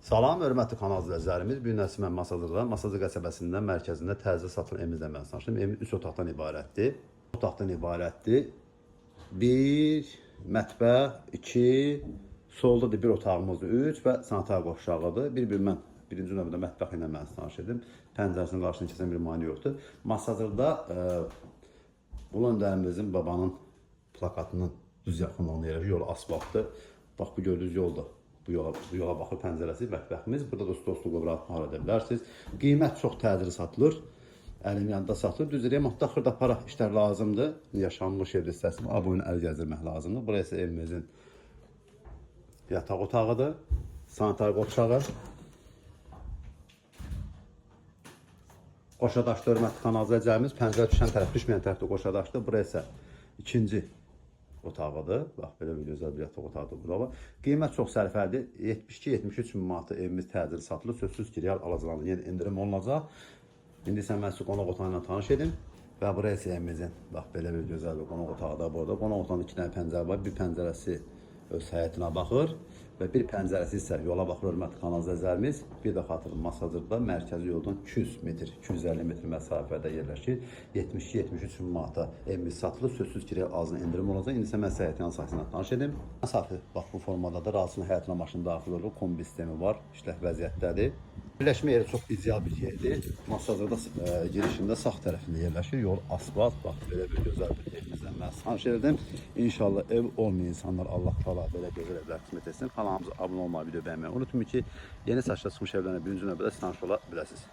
Salam, hörmətli kanal izləyicilərimiz. Bu gün mən Masazırda, Masazır qəsəbəsindən mərkəzində təzə satılən evimizlə mən danışdım. Evimiz 3 otaqdan ibarətdir. Otaqdan ibarətdir. Bir mətbəx, 2, solda da bir otağımızdır, 3 və sanitar qovşağıdır. Mən birinci növbədə mətbəx ilə mən tanış edim. Pəncərəsinin qarşısına keçən bir mane yoxdur. Masazırda Ulan Dərimizin babanın plakatının düz yaxınlığında yerləşir. Yol asfaltdır. Bax, bu gördüyünüz yolda. Bu yola baxır pəncərəsi, mətbəximiz. Burada da stol rahat nahar edə bilərsiniz. Qiymət çox təcili satılır. Əlim yanında satılır. Düz remontda xırda para işlər lazımdır. Yaşanmış evdə istəsin. Aboyunu əl gəzdirmək lazımdır. Burası evimizin yataq otağıdır. Sanitar qovşağı. Qoşadaşlı hörmətli kanal izləyicilərimiz. Pəncərə düşən tərəf, düşməyən tərəfdə qoşadaşlı. Burası ikinci otağıdır. Bax, belə bir gözəl bir yataq otağıdır burada. Qiymət çox sərfəlidir. 72-73 min manata evimiz təcili satılır. Sözsüz ki, real alacaqlarında yenə endirim olunacaq. İndi sən mən sizi qonaq otağıyla tanış edim. Və burası evimizin, bax, belə bir gözəl bir qonaq otağı da burada. Qonaq otağında 2 dənə pəncərə var. Bir pəncərəsi öz həyətinə baxır və bir pəncərəsi isə yola baxır, hörmətli kanal izləyicilərimiz. Bir də xatırlayın, Masazırda mərkəzi yoldan 200 metr, 250 metr məsafədə yerləşir. 72-73 min manata evimiz satılır. Sözsüz ki, azın endirim olacaq. İndi isə mən həyətin sayəsindən tanış edim. Məsafə, bax, bu formadadır. Razısının həyətinə maşın daxil olur. Kombi sistemi var, işlək vəziyyətdədir. Birləşmə yeri çox ideal bir yerdir. Masazırda girişində sağ tərəfində yerləşir. Yol asfalt, bax, belə bir gözəl bir evimizdən mən tanış edim. İnşallah ev olmayan insanlar Allah təala belə gözəl evlər qismət etsin. Kanalımıza abunə olmayı, video bəyənməyi unutmayın ki, yeni saçda çıxmış evlərlə birinci növbədə tanış ola biləsiniz.